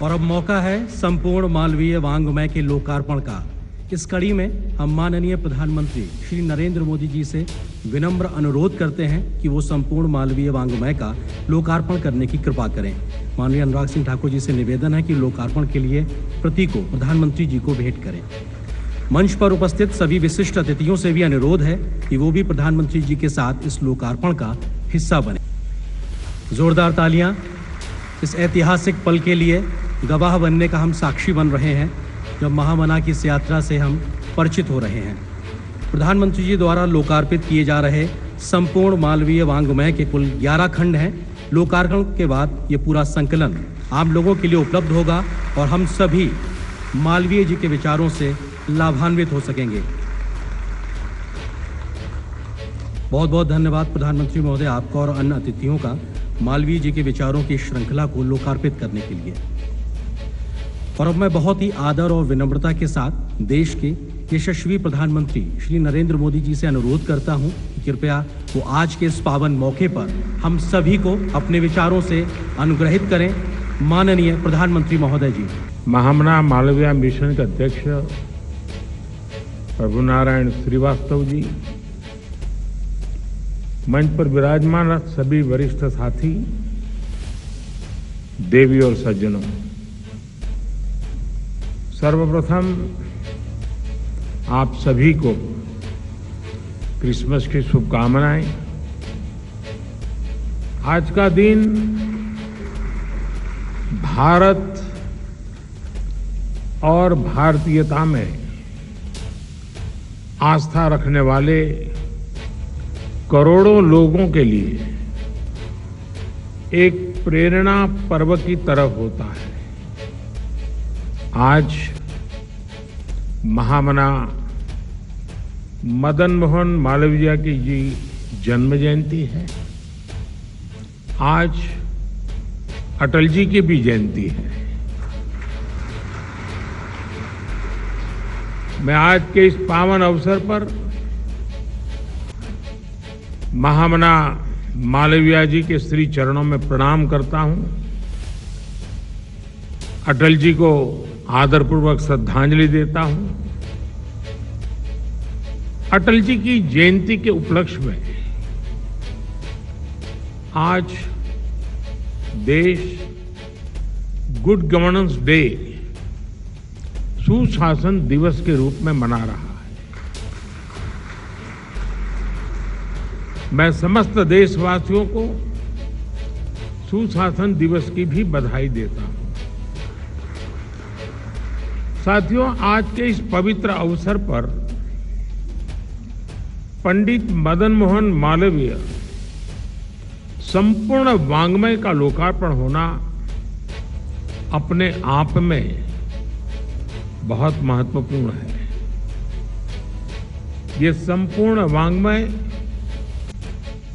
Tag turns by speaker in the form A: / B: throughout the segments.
A: और अब मौका है संपूर्ण मालवीय वांग्मय के लोकार्पण का। इस कड़ी में हम माननीय प्रधानमंत्री श्री नरेंद्र मोदी जी से विनम्र अनुरोध करते हैं कि वो संपूर्ण मालवीय वांग्मय का लोकार्पण करने की कृपा करें। माननीय अनुराग सिंह ठाकुर जी से निवेदन है कि लोकार्पण के लिए प्रतीक को प्रधानमंत्री जी को भेंट करें। मंच पर उपस्थित सभी विशिष्ट अतिथियों से भी अनुरोध है कि वो भी प्रधानमंत्री जी के साथ इस लोकार्पण का हिस्सा बने। जोरदार तालियां इस ऐतिहासिक पल के लिए गवाह बनने का हम साक्षी बन रहे हैं, जब महामना की इस यात्रा से हम परिचित हो रहे हैं। प्रधानमंत्री जी द्वारा लोकार्पित किए जा रहे संपूर्ण मालवीय वांग्मय के कुल 11 खंड हैं। लोकार्पण के बाद ये पूरा संकलन आम लोगों के लिए उपलब्ध होगा और हम सभी मालवीय जी के विचारों से लाभान्वित हो सकेंगे। बहुत बहुत धन्यवाद प्रधानमंत्री महोदय आपका और अन्य अतिथियों का मालवीय जी के विचारों की श्रृंखला को लोकार्पित करने के लिए। और अब मैं बहुत ही आदर और विनम्रता के साथ देश के यशस्वी प्रधानमंत्री श्री नरेंद्र मोदी जी से अनुरोध करता हूं कि कृपया वो आज के इस पावन मौके पर हम सभी को अपने विचारों से अनुग्रहित करें। माननीय प्रधानमंत्री महोदय जी।
B: महामना मालवीय मिशन के अध्यक्ष प्रभु नारायण श्रीवास्तव जी, मंच पर विराजमान सभी वरिष्ठ साथी, देवी और सज्जनों, सर्वप्रथम आप सभी को क्रिसमस की शुभकामनाएं। आज का दिन भारत और भारतीयता में आस्था रखने वाले करोड़ों लोगों के लिए एक प्रेरणा पर्व की तरह होता है। आज महामना मदन मोहन मालवीय की जी जन्म जयंती है। आज अटल जी की भी जयंती है। मैं आज के इस पावन अवसर पर महामना मालवीय जी के श्री चरणों में प्रणाम करता हूं। अटल जी को आदरपूर्वक श्रद्धांजलि देता हूं। अटल जी की जयंती के उपलक्ष्य में आज देश गुड गवर्नेंस डे, सुशासन दिवस के रूप में मना रहा है। मैं समस्त देशवासियों को सुशासन दिवस की भी बधाई देता हूं। साथियों, आज के इस पवित्र अवसर पर पंडित मदन मोहन मालवीय संपूर्ण वांग्मय का लोकार्पण होना अपने आप में बहुत महत्वपूर्ण है। ये संपूर्ण वांग्मय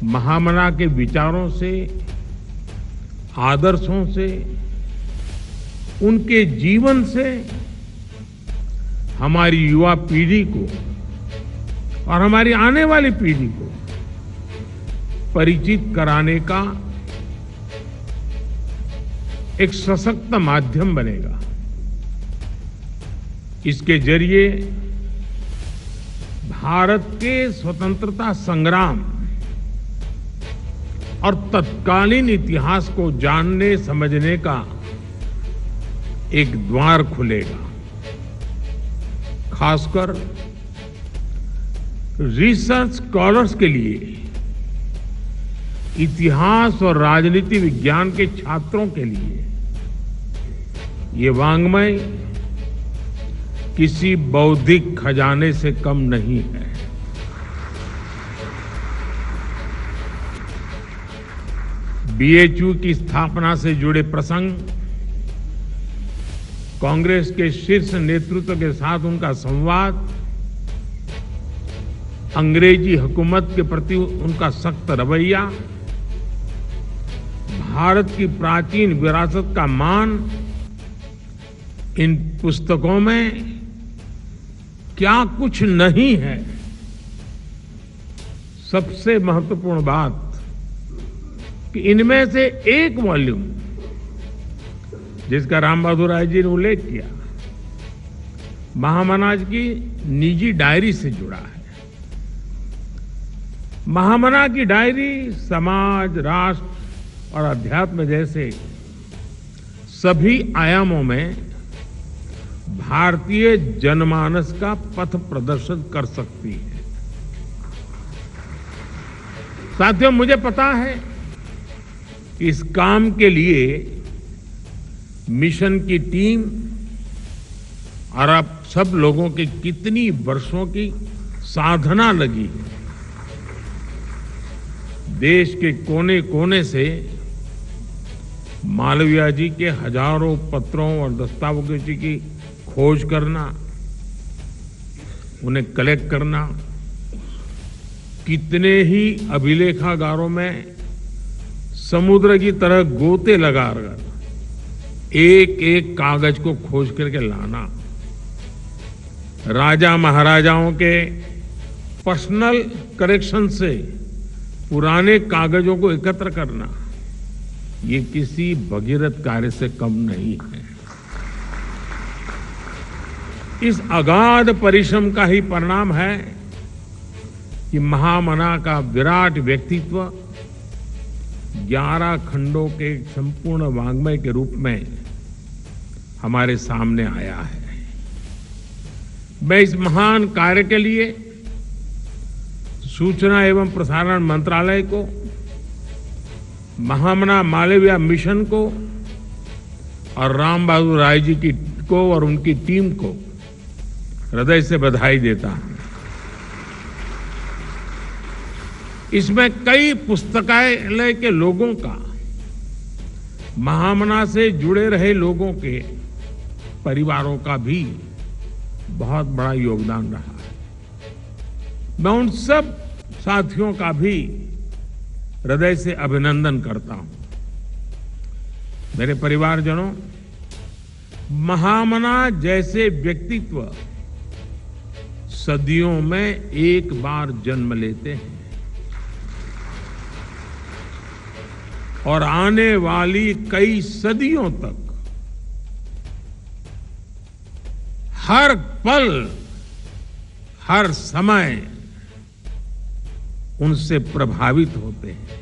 B: महामना के विचारों से, आदर्शों से, उनके जीवन से हमारी युवा पीढ़ी को और हमारी आने वाली पीढ़ी को परिचित कराने का एक सशक्त माध्यम बनेगा। इसके जरिए भारत के स्वतंत्रता संग्राम और तत्कालीन इतिहास को जानने समझने का एक द्वार खुलेगा। खासकर रिसर्च स्कॉलर्स के लिए, इतिहास और राजनीति विज्ञान के छात्रों के लिए ये वांग्मय किसी बौद्धिक खजाने से कम नहीं है। बीएचयू की स्थापना से जुड़े प्रसंग, कांग्रेस के शीर्ष नेतृत्व के साथ उनका संवाद, अंग्रेजी हुकूमत के प्रति उनका सख्त रवैया, भारत की प्राचीन विरासत का मान, इन पुस्तकों में क्या कुछ नहीं है। सबसे महत्वपूर्ण बात कि इनमें से एक वॉल्यूम जिसका राम बहादुर राय जी ने उल्लेख किया, महामना की निजी डायरी से जुड़ा है। महामना की डायरी समाज, राष्ट्र और अध्यात्म जैसे सभी आयामों में भारतीय जनमानस का पथ प्रदर्शन कर सकती है। साथियों, मुझे पता है कि इस काम के लिए मिशन की टीम और आप सब लोगों की कितनी वर्षों की साधना लगी है। देश के कोने कोने से मालवीय जी के हजारों पत्रों और दस्तावेजों की खोज करना, उन्हें कलेक्ट करना, कितने ही अभिलेखागारों में समुद्र की तरह गोते लगाकर एक एक कागज को खोज करके लाना, राजा महाराजाओं के पर्सनल कलेक्शन से पुराने कागजों को एकत्र करना, ये किसी भगीरथ कार्य से कम नहीं है। इस अगाध परिश्रम का ही परिणाम है कि महामना का विराट व्यक्तित्व 11 खंडों के संपूर्ण वाङ्मय के रूप में हमारे सामने आया है। मैं इस महान कार्य के लिए सूचना एवं प्रसारण मंत्रालय को, महामना मालवीय मिशन को और राम बहादुर राय जी को और उनकी टीम को हृदय से बधाई देता हूं। इसमें कई पुस्तकालय के लोगों का, महामना से जुड़े रहे लोगों के परिवारों का भी बहुत बड़ा योगदान रहा है। मैं उन सब साथियों का भी हृदय से अभिनंदन करता हूं। मेरे परिवारजनों, महामना जैसे व्यक्तित्व सदियों में एक बार जन्म लेते हैं और आने वाली कई सदियों तक हर पल, हर समय उनसे प्रभावित होते हैं।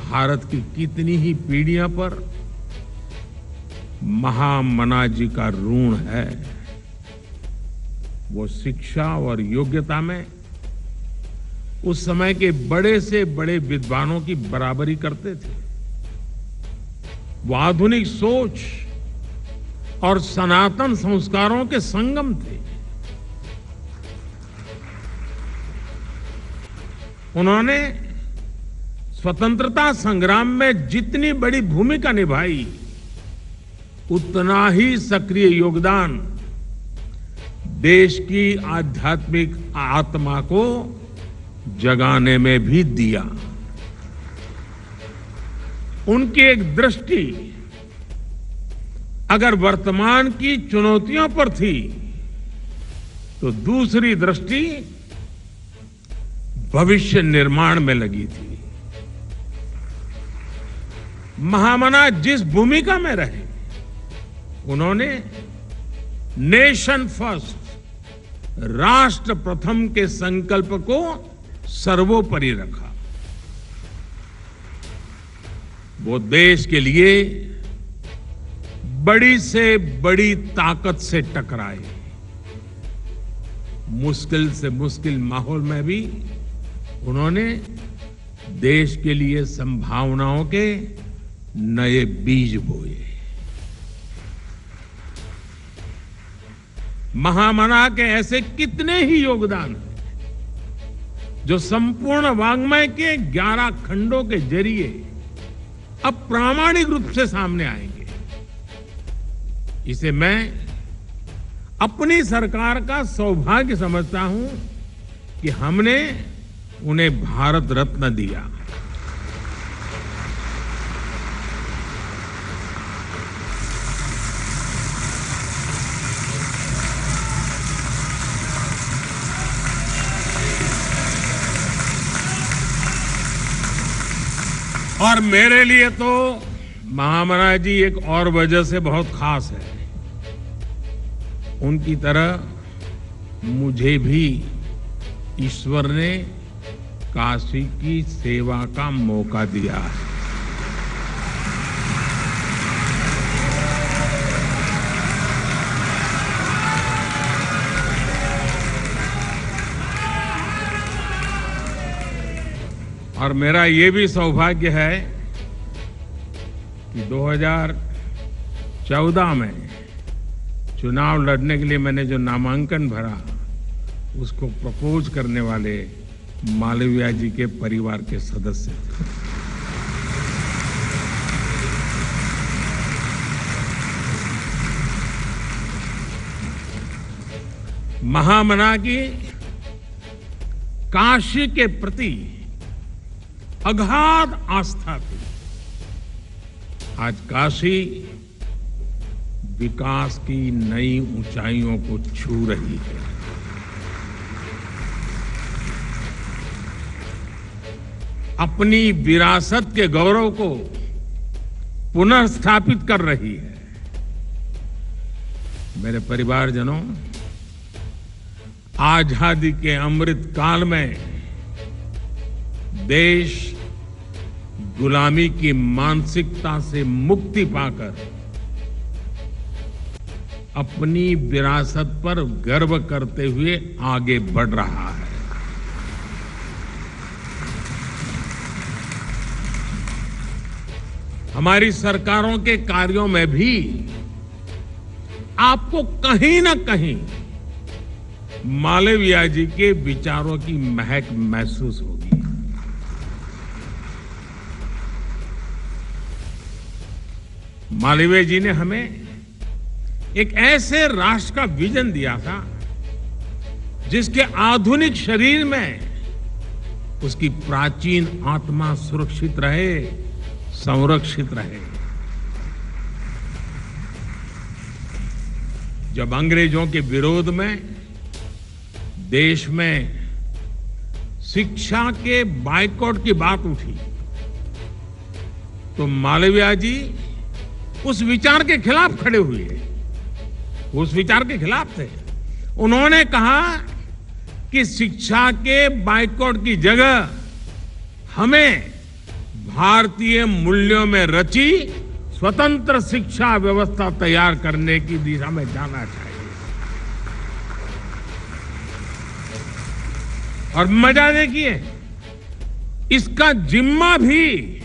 B: भारत की कितनी ही पीढ़ियों पर महामना जी का ऋण है। वो शिक्षा और योग्यता में उस समय के बड़े से बड़े विद्वानों की बराबरी करते थे। वो आधुनिक सोच और सनातन संस्कारों के संगम थे। उन्होंने स्वतंत्रता संग्राम में जितनी बड़ी भूमिका निभाई, उतना ही सक्रिय योगदान देश की आध्यात्मिक आत्मा को जगाने में भी दिया। उनकी एक दृष्टि अगर वर्तमान की चुनौतियों पर थी, तो दूसरी दृष्टि भविष्य निर्माण में लगी थी। महामना जिस भूमिका में रहे, उन्होंने नेशन फर्स्ट, राष्ट्र प्रथम के संकल्प को सर्वोपरि रखा। वो देश के लिए बड़ी से बड़ी ताकत से टकराए। मुश्किल से मुश्किल माहौल में भी उन्होंने देश के लिए संभावनाओं के नए बीज बोए। महामना के ऐसे कितने ही योगदान हैं जो संपूर्ण वाङ्मय के 11 खंडों के जरिए अब प्रामाणिक रूप से सामने आएंगे। इसे मैं अपनी सरकार का सौभाग्य समझता हूं कि हमने उन्हें भारत रत्न दिया। और मेरे लिए तो महामना जी एक और वजह से बहुत खास है। उनकी तरह मुझे भी ईश्वर ने काशी की सेवा का मौका दिया है। और मेरा ये भी सौभाग्य है कि 2014 में चुनाव लड़ने के लिए मैंने जो नामांकन भरा उसको प्रपोज करने वाले मालवीय जी के परिवार के सदस्य थे। महामना की काशी के प्रति अगाध आस्था थी। आज काशी विकास की नई ऊंचाइयों को छू रही है। अपनी विरासत के गौरव को पुनर्स्थापित कर रही है। मेरे परिवारजनों, आजादी के अमृत काल में देश गुलामी की मानसिकता से मुक्ति पाकर अपनी विरासत पर गर्व करते हुए आगे बढ़ रहा है। हमारी सरकारों के कार्यों में भी आपको कहीं ना कहीं मालवीय जी के विचारों की महक महसूस होगी। मालवीय जी ने हमें एक ऐसे राष्ट्र का विजन दिया था जिसके आधुनिक शरीर में उसकी प्राचीन आत्मा सुरक्षित रहे, संरक्षित रहे। जब अंग्रेजों के विरोध में देश में शिक्षा के बायकॉट की बात उठी तो मालवीय जी उस विचार के खिलाफ खड़े हुए, उस विचार के खिलाफ थे। उन्होंने कहा कि शिक्षा के बायकॉट की जगह हमें भारतीय मूल्यों में रची स्वतंत्र शिक्षा व्यवस्था तैयार करने की दिशा में जाना चाहिए। और मजा देखिए, इसका जिम्मा भी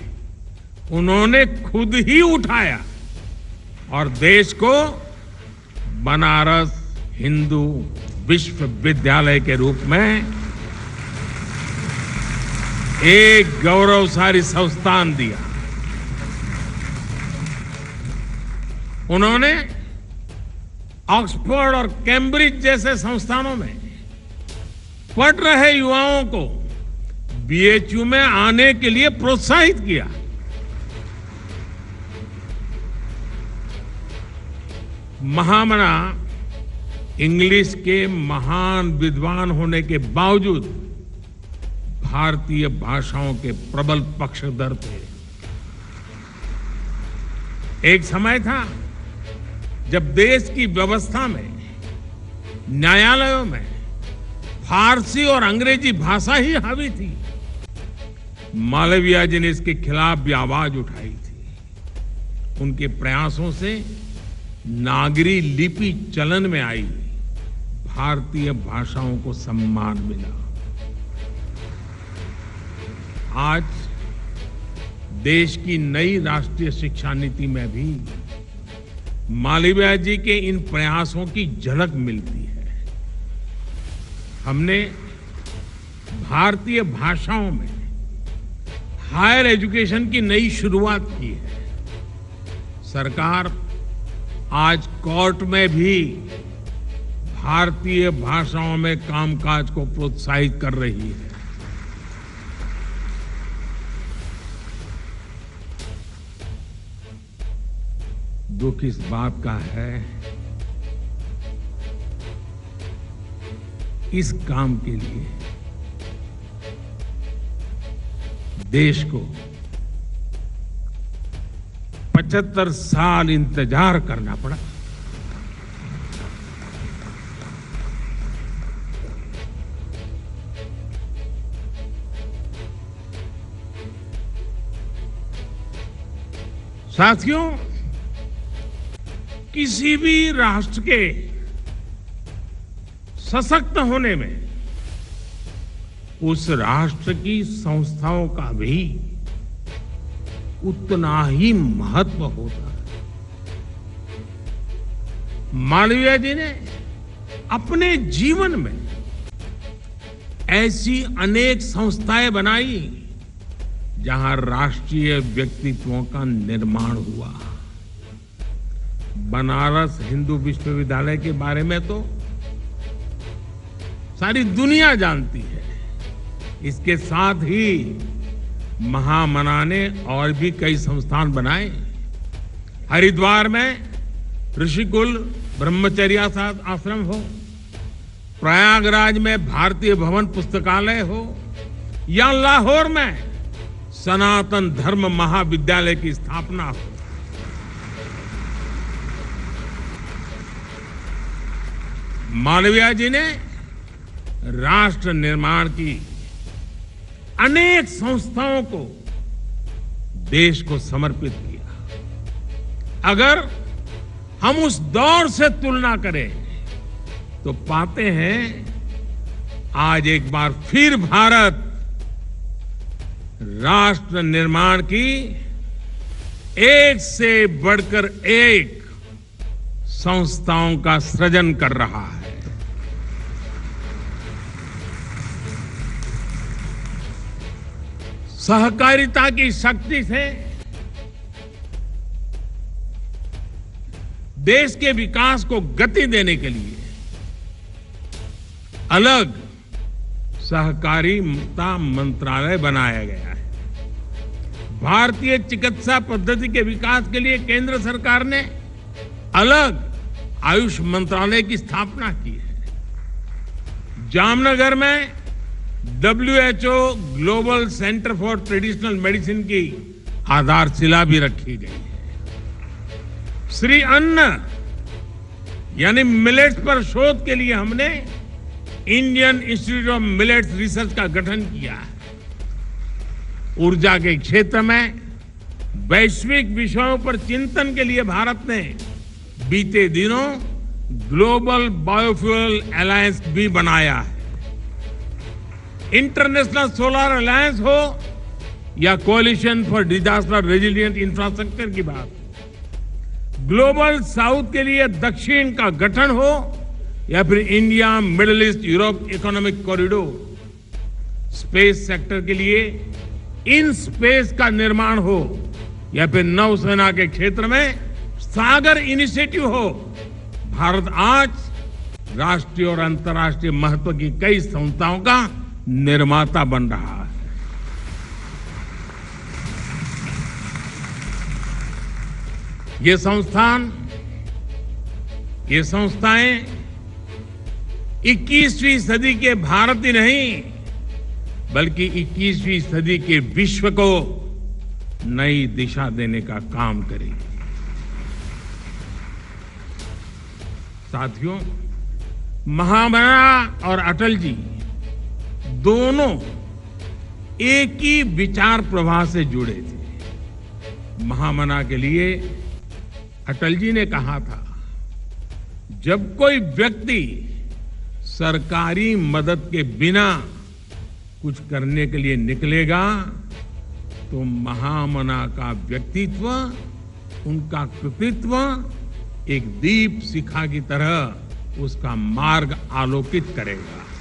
B: उन्होंने खुद ही उठाया और देश को बनारस हिंदू विश्वविद्यालय के रूप में एक गौरवशाली संस्थान दिया। उन्होंने ऑक्सफोर्ड और कैम्ब्रिज जैसे संस्थानों में पढ़ रहे युवाओं को बीएचयू में आने के लिए प्रोत्साहित किया। महामना इंग्लिश के महान विद्वान होने के बावजूद भारतीय भाषाओं के प्रबल पक्षधर थे। एक समय था जब देश की व्यवस्था में, न्यायालयों में फारसी और अंग्रेजी भाषा ही हावी थी। मालवीय जी ने इसके खिलाफ भी आवाज उठाई थी। उनके प्रयासों से नागरी लिपि चलन में आई, भारतीय भाषाओं को सम्मान मिला। आज देश की नई राष्ट्रीय शिक्षा नीति में भी मालवीय जी के इन प्रयासों की झलक मिलती है। हमने भारतीय भाषाओं में हायर एजुकेशन की नई शुरुआत की है। सरकार आज कोर्ट में भी भारतीय भाषाओं में कामकाज को प्रोत्साहित कर रही है। दुख इस बात का है, इस काम के लिए देश को 75 साल इंतजार करना पड़ा। साथियों, किसी भी राष्ट्र के सशक्त होने में उस राष्ट्र की संस्थाओं का भी उतना ही महत्व होता है। मालवीय जी ने अपने जीवन में ऐसी अनेक संस्थाएं बनाई जहां राष्ट्रीय व्यक्तित्वों का निर्माण हुआ। बनारस हिंदू विश्वविद्यालय के बारे में तो सारी दुनिया जानती है। इसके साथ ही महामना ने और भी कई संस्थान बनाए। हरिद्वार में ऋषिकुल ब्रह्मचर्य आश्रम हो, प्रयागराज में भारतीय भवन पुस्तकालय हो, या लाहौर में सनातन धर्म महाविद्यालय की स्थापना हो। मालवीय जी ने राष्ट्र निर्माण की अनेक संस्थाओं को देश को समर्पित किया। अगर हम उस दौर से तुलना करें तो पाते हैं आज एक बार फिर भारत राष्ट्र निर्माण की एक से बढ़कर एक संस्थाओं का सृजन कर रहा है। सहकारिता की शक्ति से देश के विकास को गति देने के लिए अलग सहकारिता मंत्रालय बनाया गया है। भारतीय चिकित्सा पद्धति के विकास के लिए केंद्र सरकार ने अलग आयुष मंत्रालय की स्थापना की है। जामनगर में WHO global centre for traditional medicine की आधारशिला भी रखी गई है। श्री अन्न यानी मिलेट्स पर शोध के लिए हमने Indian institute of millets research का गठन किया है। ऊर्जा के क्षेत्र में वैश्विक विषयों पर चिंतन के लिए भारत ने बीते दिनों ग्लोबल बायोफ्यूल अलायंस भी बनाया है। इंटरनेशनल सोलर अलायंस हो या कोalition फॉर डिजास्टर रेजिलिएंट इंफ्रास्ट्रक्चर की बात, ग्लोबल साउथ के लिए दक्षिण का गठन हो या फिर India middle east Europe economic corridor, space sector के लिए इन स्पेस का निर्माण हो या फिर नौसेना के क्षेत्र में सागर इनिशिएटिव हो, भारत आज राष्ट्रीय और अंतर्राष्ट्रीय महत्व की कई संस्थाओं का निर्माता बन रहा है। ये संस्थाएं 21वीं सदी के भारत ही नहीं बल्कि 21वीं सदी के विश्व को नई दिशा देने का काम करेगी। साथियों, महामना और अटल जी दोनों एक ही विचार प्रवाह से जुड़े थे। महामना के लिए अटल जी ने कहा था, जब कोई व्यक्ति सरकारी मदद के बिना कुछ करने के लिए निकलेगा तो महामना का व्यक्तित्व, उनका कृतित्व एक दीप शिखा की तरह उसका मार्ग आलोकित करेगा।